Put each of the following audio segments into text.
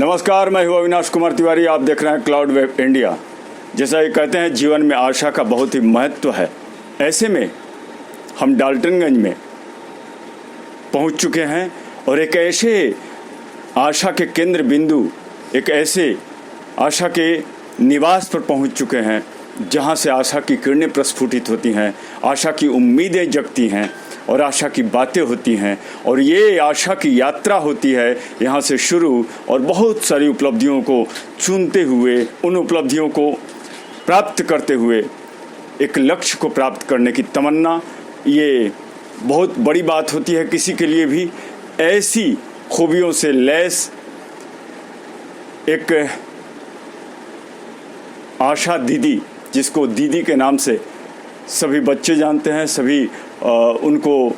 नमस्कार, मैं हूँ अविनाश कुमार तिवारी। आप देख रहे हैं क्लाउड वेब इंडिया। जैसा ये कहते हैं, जीवन में आशा का बहुत ही महत्व है। ऐसे में हम डाल्टनगंज में पहुँच चुके हैं और एक ऐसे आशा के केंद्र बिंदु, एक ऐसे आशा के निवास पर पहुँच चुके हैं जहाँ से आशा की किरणें प्रस्फुटित होती हैं, आशा की उम्मीदें जगती हैं और आशा की बातें होती हैं। और ये आशा की यात्रा होती है यहाँ से शुरू, और बहुत सारी उपलब्धियों को चुनते हुए, उन उपलब्धियों को प्राप्त करते हुए एक लक्ष्य को प्राप्त करने की तमन्ना, ये बहुत बड़ी बात होती है किसी के लिए भी। ऐसी खूबियों से लैस एक आशा दीदी, जिसको दीदी के नाम से सभी बच्चे जानते हैं, सभी उनको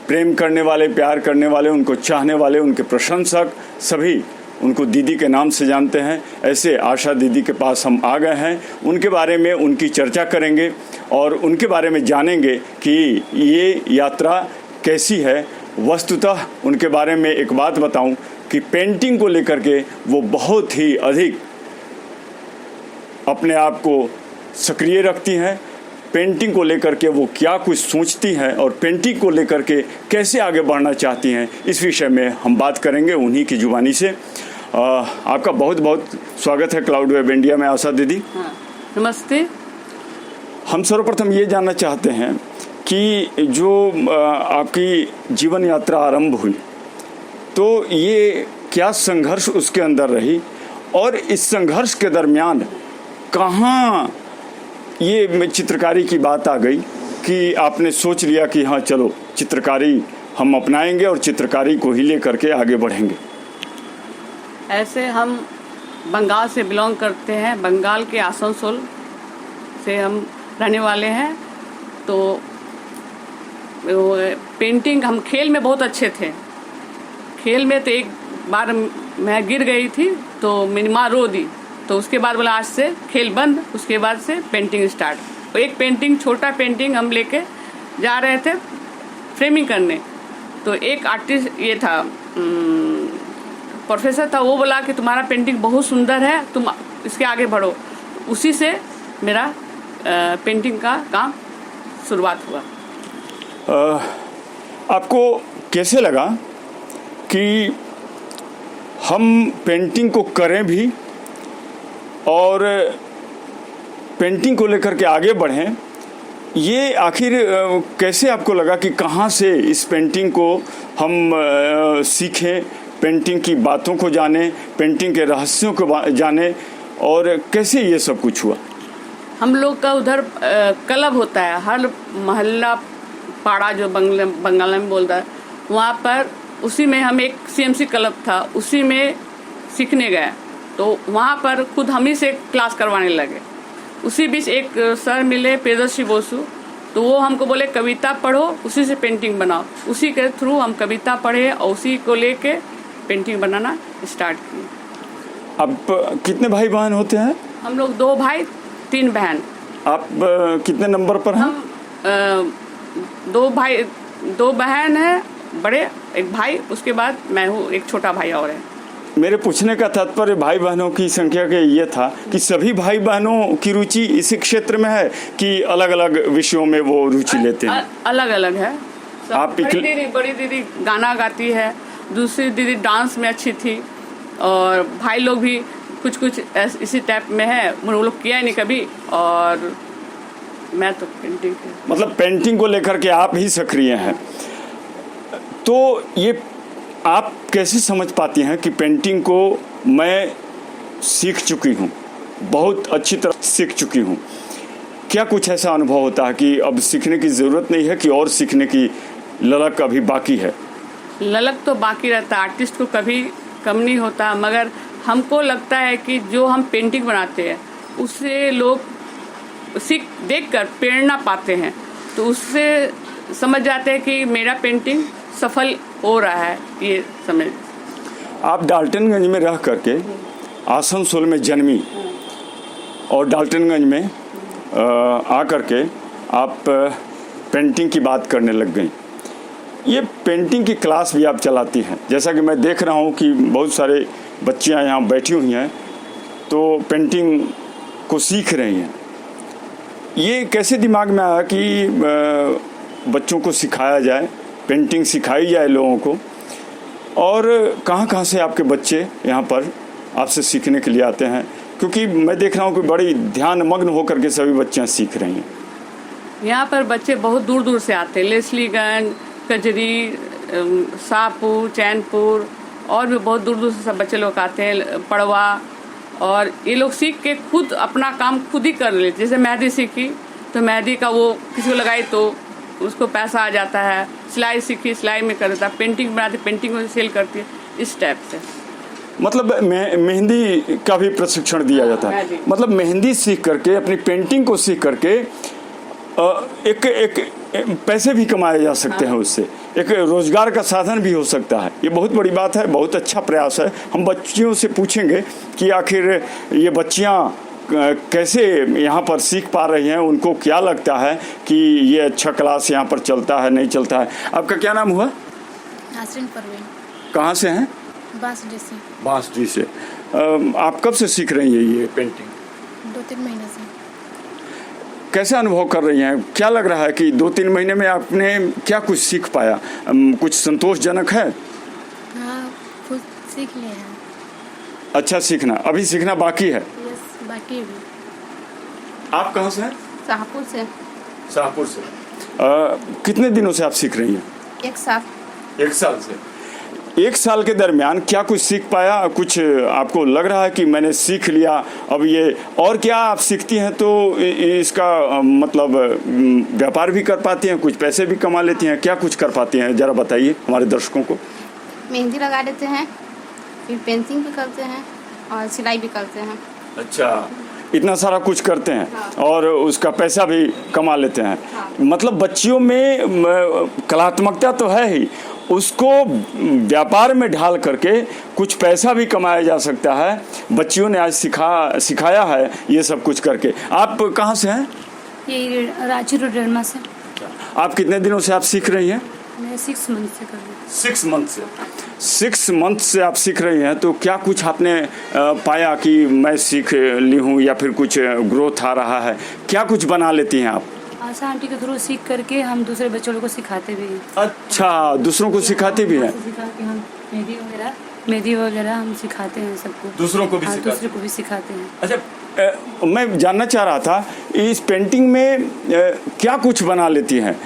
प्रेम करने वाले, प्यार करने वाले, उनको चाहने वाले, उनके प्रशंसक सभी उनको दीदी के नाम से जानते हैं। ऐसे आशा दीदी के पास हम आ गए हैं। उनके बारे में, उनकी चर्चा करेंगे और उनके बारे में जानेंगे कि ये यात्रा कैसी है। वस्तुतः उनके बारे में एक बात बताऊं कि पेंटिंग को लेकर के वो बहुत ही अधिक अपने आप को सक्रिय रखती हैं। पेंटिंग को लेकर के वो क्या कुछ सोचती हैं और पेंटिंग को लेकर के कैसे आगे बढ़ना चाहती हैं, इस विषय में हम बात करेंगे उन्हीं की जुबानी से। आपका बहुत बहुत स्वागत है क्लाउड वेब इंडिया में आशा दीदी। नमस्ते। हम सर्वप्रथम ये जानना चाहते हैं कि जो आपकी जीवन यात्रा आरंभ हुई, तो ये क्या संघर्ष उसके अंदर रही और इस संघर्ष के दरमियान कहाँ ये चित्रकारी की बात आ गई कि आपने सोच लिया कि हाँ चलो चित्रकारी हम अपनाएंगे और चित्रकारी को ही लेकर के आगे बढ़ेंगे? ऐसे हम बंगाल से बिलोंग करते हैं, बंगाल के आसनसोल से हम रहने वाले हैं। तो पेंटिंग, हम खेल में बहुत अच्छे थे। खेल में तो एक बार मैं गिर गई थी तो मेरी माँ रो दी, तो उसके बाद बोला आज से खेल बंद। उसके बाद से पेंटिंग स्टार्ट। एक पेंटिंग, छोटा पेंटिंग हम लेके जा रहे थे फ्रेमिंग करने, तो एक आर्टिस्ट ये था, प्रोफेसर था, वो बोला कि तुम्हारा पेंटिंग बहुत सुंदर है, तुम इसके आगे बढ़ो। उसी से मेरा पेंटिंग का काम शुरुआत हुआ। आपको कैसे लगा कि हम पेंटिंग को करें भी और पेंटिंग को लेकर के आगे बढ़ें? ये आखिर कैसे आपको लगा कि कहाँ से इस पेंटिंग को हम सीखें, पेंटिंग की बातों को जानें, पेंटिंग के रहस्यों को जानें, और कैसे ये सब कुछ हुआ? हम लोग का उधर क्लब होता है, हर मोहल्ला पाड़ा जो बंगाल में बोलता है, वहाँ पर उसी में हम एक CMC क्लब था, उसी में सीखने गए। तो वहाँ पर खुद हम ही से क्लास करवाने लगे। उसी बीच एक सर मिले, प्रियदर्शी बोसु, तो वो हमको बोले कविता पढ़ो, उसी से पेंटिंग बनाओ। उसी के थ्रू हम कविता पढ़े और उसी को लेके पेंटिंग बनाना स्टार्ट किए। अब कितने भाई बहन होते हैं? हम लोग 2 भाई 3 बहन। आप कितने नंबर पर हैं? हम 2 भाई 2 बहन है, बड़े एक भाई, उसके बाद मैं हूँ, एक छोटा भाई और है। मेरे पूछने का तात्पर्य भाई बहनों की संख्या के ये था कि सभी भाई बहनों की रुचि इसी क्षेत्र में है कि अलग अलग विषयों में वो रुचि लेते हैं? अलग अलग है। आप बड़ी दीदी गाना गाती है, दूसरी दीदी डांस में अच्छी थी, और भाई लोग भी कुछ कुछ इसी टाइप में है। वो लोग किया नहीं कभी, और मैं तो पेंटिंग, मतलब पेंटिंग को लेकर के आप ही सक्रिय हैं। तो ये आप कैसे समझ पाती हैं कि पेंटिंग को मैं सीख चुकी हूँ, बहुत अच्छी तरह सीख चुकी हूँ? क्या कुछ ऐसा अनुभव होता है कि अब सीखने की ज़रूरत नहीं है, कि और सीखने की ललक अभी बाकी है? ललक तो बाकी रहता है, आर्टिस्ट को कभी कम नहीं होता, मगर हमको लगता है कि जो हम पेंटिंग बनाते हैं उससे लोग देखकर प्रेरणा पाते हैं, तो उससे समझ जाते हैं कि मेरा पेंटिंग सफल हो रहा है। ये समझ। आप डाल्टनगंज में रह करके आसनसोल में जन्मी और डाल्टनगंज में आ करके आप पेंटिंग की बात करने लग गई। ये पेंटिंग की क्लास भी आप चलाती हैं, जैसा कि मैं देख रहा हूँ कि बहुत सारे बच्चियां यहाँ बैठी हुई हैं तो पेंटिंग को सीख रही हैं। ये कैसे दिमाग में आया कि बच्चों को सिखाया जाए, पेंटिंग सिखाई जाए लोगों को? और कहाँ से आपके बच्चे यहाँ पर आपसे सीखने के लिए आते हैं? क्योंकि मैं देख रहा हूँ कि बड़ी ध्यान मग्न होकर के सभी बच्चियाँ सीख रही हैं। यहाँ पर बच्चे बहुत दूर दूर से आते हैं, लेस्लीगंज, कजरी, शाहपुर, चैनपुर और भी बहुत दूर दूर से सब बच्चे लोग आते हैं, पड़वा। और ये लोग सीख के खुद अपना काम खुद ही कर लेते। जैसे मेहंदी सीखी तो मेहंदी का वो किसी को लगाई तो उसको पैसा आ जाता है, सिलाई सीखी सिलाई में कर देता है, पेंटिंग बनाती पेंटिंग में सेल करती है, इस टाइप से। मतलब मेहंदी का भी प्रशिक्षण दिया जाता है। मतलब मेहंदी सीख करके, अपनी पेंटिंग को सीख करके एक पैसे भी कमाए जा सकते हैं, उससे एक रोजगार का साधन भी हो सकता है। ये बहुत बड़ी बात है, बहुत अच्छा प्रयास है। हम बच्चियों से पूछेंगे कि आखिर ये बच्चियाँ कैसे यहाँ पर सीख पा रही हैं, उनको क्या लगता है कि ये अच्छा क्लास यहाँ पर चलता है नहीं चलता है। आपका क्या नाम हुआ? नासरीन परवीन। कहाँ से हैं? बांसडी से। आप कब से सीख रही हैं ये पेंटिंग? 2-3 महीने से। कैसा अनुभव कर रही हैं? क्या लग रहा है कि 2-3 महीने में आपने क्या कुछ सीख पाया? कुछ संतोषजनक है? हाँ, कुछ सीख लिए हैं। अच्छा, सीखना अभी सीखना बाकी है? यस, बाकी भी। आप कहाँ से हैं? शाहपुर से। शाहपुर से। कितने दिनों से आप सीख रही हैं? 1 साल। 1 साल से। 1 साल के दरमियान क्या कुछ सीख पाया? कुछ आपको लग रहा है कि मैंने सीख लिया अब ये? और क्या आप सीखती हैं तो इसका मतलब व्यापार भी कर पाती हैं, कुछ पैसे भी कमा लेती हैं? क्या कुछ कर पाती हैं, ज़रा बताइए हमारे दर्शकों को। मेहंदी लगा देते हैं, फिर पेंटिंग भी करते हैं और सिलाई भी करते हैं। अच्छा, इतना सारा कुछ करते हैं। हाँ। और उसका पैसा भी कमा लेते हैं। हाँ। मतलब बच्चियों में कलात्मकता तो है ही, उसको व्यापार में ढाल करके कुछ पैसा भी कमाया जा सकता है। बच्चियों ने आज सिखाया है ये सब कुछ करके। आप कहाँ से हैं? ये रांची रोडरमा से। आप कितने दिनों से आप सीख रही हैं? मैं 6 मंथ से कर रही हूँ। 6 मंथ से। 6 मंथ से आप सीख रही हैं, तो क्या कुछ आपने पाया कि मैं सीख ली हूँ या फिर कुछ ग्रोथ आ रहा है? क्या कुछ बना लेती हैं आप? आशा आंटी के थ्रू सीख करके हम दूसरे बच्चों को सिखाते भी हैं। अच्छा, दूसरों को सिखाते भी हैं? सिखा के हम मेहंदी वगैरह हम सिखाते हैं सबको। दूसरों को भी दूसरे को भी सिखाते हैं। अच्छा, मैं जानना चाह रहा था इस पेंटिंग में क्या कुछ बना लेती हैं?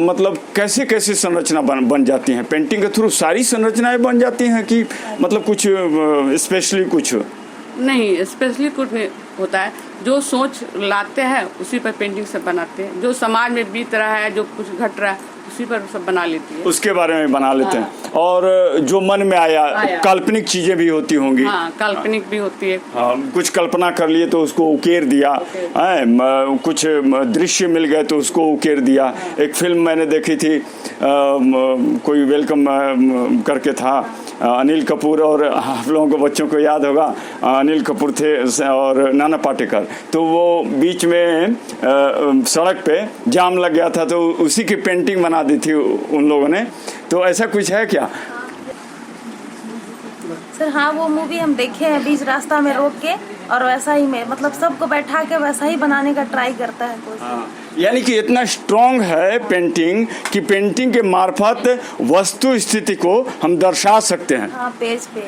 मतलब कैसे कैसे संरचना बन जाती हैं? पेंटिंग के थ्रू सारी संरचनाएं बन जाती हैं कि मतलब कुछ स्पेशली कुछ? नहीं, स्पेशली कुछ नहीं होता है। जो सोच लाते हैं उसी पर पेंटिंग सब बनाते हैं। जो समाज में बीत रहा है, जो कुछ घट रहा है, उसी पर सब बना लेती है, उसके बारे में बना लेते हैं। और जो मन में आया काल्पनिक चीजें भी होती होंगी। हाँ, काल्पनिक भी होती है। हाँ, कुछ कल्पना कर लिए तो उसको उकेर दिया। कुछ दृश्य मिल गए तो उसको उकेर दिया। एक फिल्म मैंने देखी थी, कोई वेलकम करके था, अनिल कपूर और आप लोगों को बच्चों को याद होगा, अनिल कपूर थे और नाना पाटेकर। तो वो बीच में सड़क पे जाम लग गया था तो उसी की पेंटिंग बना दी थी उन लोगों ने। तो ऐसा कुछ है क्या? सर हाँ, वो मूवी हम देखे हैं, बीच रास्ता में रोक के, और वैसा ही में मतलब सबको बैठा के वैसा ही बनाने का ट्राई करता है कोई। हाँ, यानी कि इतना स्ट्रॉन्ग है पेंटिंग कि पेंटिंग के मार्फत वस्तु स्थिति को हम दर्शा सकते हैं। हाँ, पेज पे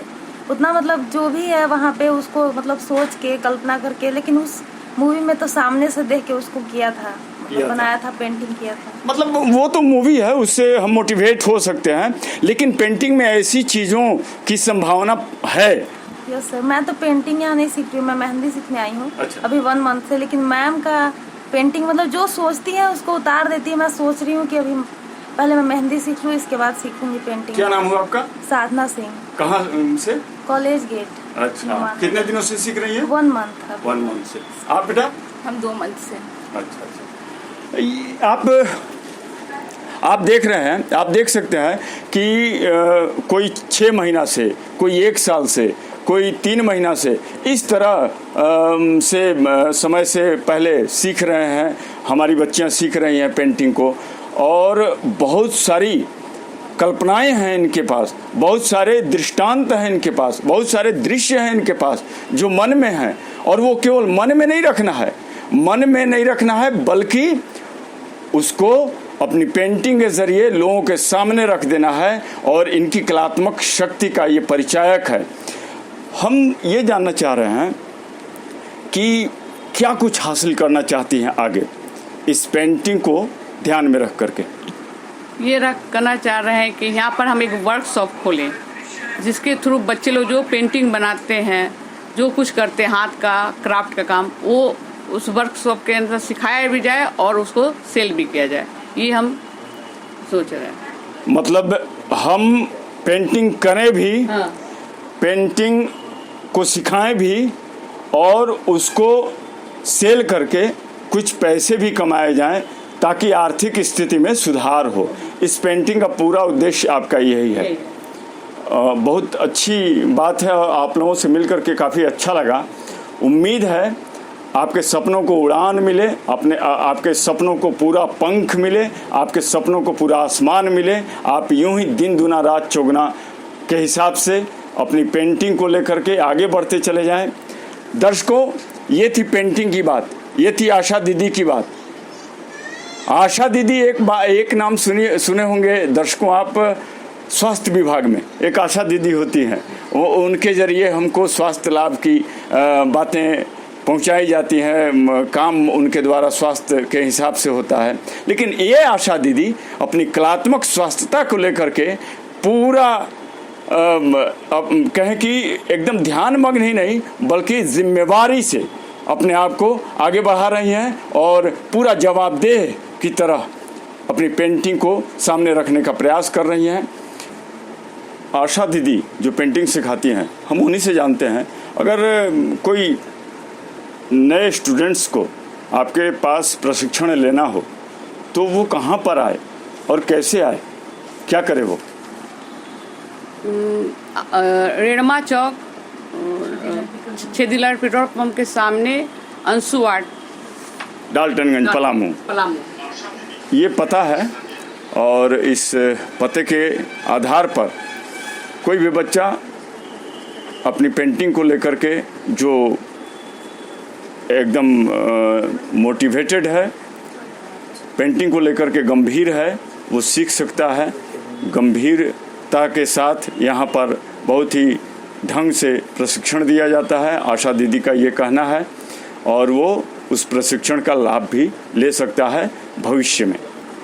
उतना मतलब जो भी है वहाँ पे उसको मतलब सोच के कल्पना करके, लेकिन उस मूवी में तो सामने से देख के उसको किया था, बनाया था, पेंटिंग किया था। मतलब वो तो मूवी है, उससे हम मोटिवेट हो सकते हैं, लेकिन पेंटिंग में ऐसी चीज़ों की संभावना है। यस सर, मैं तो पेंटिंग यहाँ नहीं सीख रही हूँ, मैं मेहंदी सीखने आई हूँ। अच्छा। अभी 1 मंथ से। लेकिन मैम का पेंटिंग मतलब जो सोचती है उसको उतार देती है। मैं सोच रही हूँ कि अभी पहले मैं मेहंदी सीख लूँ, इसके बाद सीखूंगी पेंटिंग। क्या नाम हुआ आपका? साधना सिंह। कहाँ से? College gate. अच्छा, कितने दिनों से सीख रही है? 1 मंथ। 1 मंथ से। आप बेटा? हम 2 मंथ से। अच्छा। आप देख रहे हैं, आप देख सकते हैं कि कोई 6 महीना से, कोई 1 साल से, कोई 3 महीना से, इस तरह से समय से पहले सीख रहे हैं। हमारी बच्चियां सीख रही हैं पेंटिंग को, और बहुत सारी कल्पनाएं हैं इनके पास, बहुत सारे दृष्टांत हैं इनके पास, बहुत सारे दृश्य हैं इनके पास जो मन में हैं। और वो केवल मन में नहीं रखना है, मन में नहीं रखना है, बल्कि उसको अपनी पेंटिंग के जरिए लोगों के सामने रख देना है। और इनकी कलात्मक शक्ति का ये परिचायक है। हम ये जानना चाह रहे हैं कि क्या कुछ हासिल करना चाहती हैं आगे इस पेंटिंग को ध्यान में रख करके। ये करना चाह रहे हैं कि यहाँ पर हम एक वर्कशॉप खोलें जिसके थ्रू बच्चे लोग जो पेंटिंग बनाते हैं, जो कुछ करते हैं हाथ का क्राफ्ट का काम, वो उस वर्कशॉप के अंदर सिखाया भी जाए और उसको सेल भी किया जाए। ये हम सोच रहे हैं। मतलब हम पेंटिंग करें भी, हाँ। पेंटिंग को सिखाएं भी और उसको सेल करके कुछ पैसे भी कमाए जाएं ताकि आर्थिक स्थिति में सुधार हो। इस पेंटिंग का पूरा उद्देश्य आपका यही है। बहुत अच्छी बात है और आप लोगों से मिलकर के काफ़ी अच्छा लगा। उम्मीद है आपके सपनों को उड़ान मिले, आपके सपनों को पूरा पंख मिले, आपके सपनों को पूरा आसमान मिले। आप यूं ही दिन दुना रात चौगुना के हिसाब से अपनी पेंटिंग को लेकर के आगे बढ़ते चले जाएं। दर्शकों, ये थी पेंटिंग की बात, ये थी आशा दीदी की बात। आशा दीदी एक नाम सुने होंगे दर्शकों आप, स्वास्थ्य विभाग में एक आशा दीदी होती हैं। वो उनके जरिए हमको स्वास्थ्य लाभ की बातें पहुंचाई जाती हैं, काम उनके द्वारा स्वास्थ्य के हिसाब से होता है। लेकिन ये आशा दीदी अपनी कलात्मक स्वास्थ्यता को लेकर के पूरा कहें कि एकदम ध्यान मग्न ही नहीं बल्कि जिम्मेवारी से अपने आप को आगे बढ़ा रही हैं और पूरा जवाबदेह की तरह अपनी पेंटिंग को सामने रखने का प्रयास कर रही हैं। आशा दीदी जो पेंटिंग सिखाती हैं, हम उन्हीं से जानते हैं। अगर कोई नए स्टूडेंट्स को आपके पास प्रशिक्षण लेना हो तो वो कहाँ पर आए और कैसे आए, क्या करे वो? रेणमा चौक छेदीलाल पेट्रोल पंप के सामने अंशु आर्ट, डाल्टनगंज, पलामू। ये पता है और इस पते के आधार पर कोई भी बच्चा अपनी पेंटिंग को लेकर के जो एकदम मोटिवेटेड है, पेंटिंग को लेकर के गंभीर है, वो सीख सकता है। गंभीरता के साथ यहाँ पर बहुत ही ढंग से प्रशिक्षण दिया जाता है, आशा दीदी का ये कहना है, और वो उस प्रशिक्षण का लाभ भी ले सकता है भविष्य में।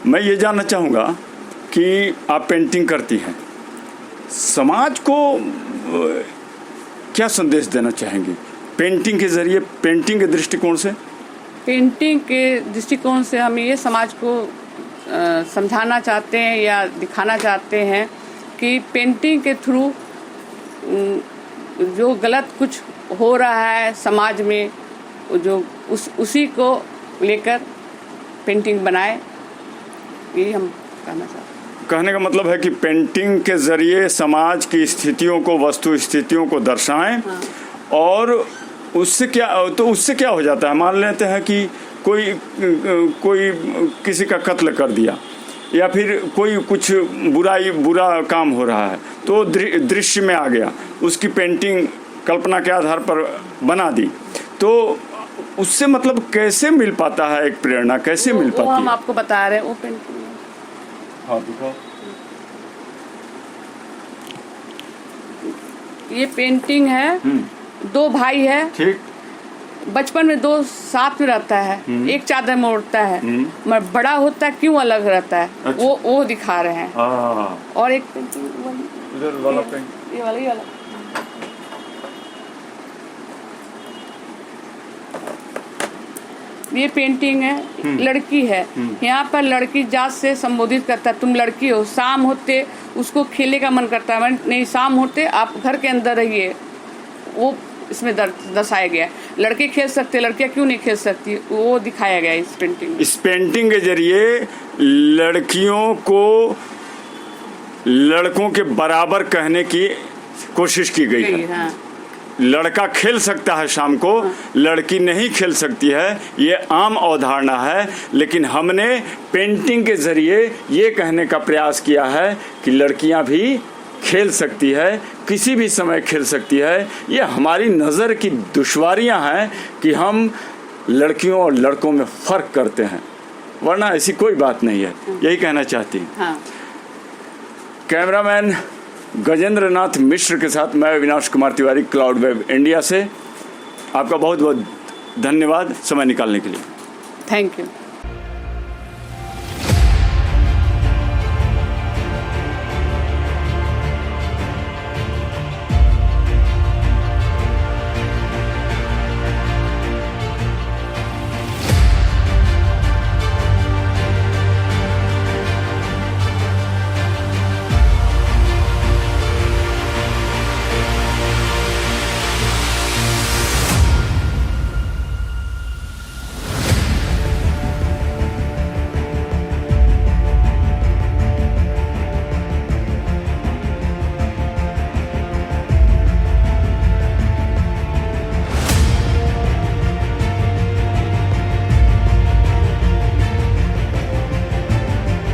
मैं ये जानना चाहूँगा कि आप पेंटिंग करती हैं, समाज को क्या संदेश देना चाहेंगी पेंटिंग के जरिए, पेंटिंग के दृष्टिकोण से? पेंटिंग के दृष्टिकोण से हम ये समाज को समझाना चाहते हैं या दिखाना चाहते हैं कि पेंटिंग के थ्रू जो गलत कुछ हो रहा है समाज में, जो उसी को लेकर पेंटिंग बनाए, ये हम कहना चाहते हैं। कहने का मतलब है कि पेंटिंग के जरिए समाज की स्थितियों को, वस्तु स्थितियों को दर्शाएं। हाँ। और उससे क्या हो जाता है? मान लेते हैं कि कोई किसी का कत्ल कर दिया या फिर कोई कुछ बुरा काम हो रहा है तो दृश्य में आ गया, उसकी पेंटिंग कल्पना के आधार पर बना दी, तो उससे मतलब कैसे मिल पाता है एक प्रेरणा, कैसे मिल पाती है? हम आपको बता रहे हैं वो पेंटिंग। हाँ, दिखाओ। ये पेंटिंग है, दो भाई है, ठीक, बचपन में दो साथ में रहता है, एक चादर में ओढ़ता है, मगर बड़ा होता है क्यों अलग रहता है। अच्छा। वो दिखा रहे हैं। और एक इधर वाला पेंट, ये वाला ये पेंटिंग है, लड़की है, यहाँ पर लड़की जात से संबोधित करता है, तुम लड़की हो। शाम होते उसको खेलने का मन करता है, नहीं शाम होते आप घर के अंदर रहिए, वो इसमें दर्शाया गया है। लड़के खेल सकते, लड़कियां क्यों नहीं खेल सकती, वो दिखाया गया है इस पेंटिंग में। इस पेंटिंग के जरिए लड़कियों को लड़कों के बराबर कहने की कोशिश की गई है। हाँ। लड़का खेल सकता है शाम को, लड़की नहीं खेल सकती है, ये आम अवधारणा है। लेकिन हमने पेंटिंग के ज़रिए ये कहने का प्रयास किया है कि लड़कियां भी खेल सकती है, किसी भी समय खेल सकती है। ये हमारी नज़र की दुश्वारियां हैं कि हम लड़कियों और लड़कों में फ़र्क करते हैं, वरना ऐसी कोई बात नहीं है। यही कहना चाहती हूँ। हाँ। कैमरामैन गजेंद्र नाथ मिश्र के साथ मैं Avinash Kumar Tiwari, cloud web India से। आपका बहुत बहुत धन्यवाद समय निकालने के लिए। Thank you.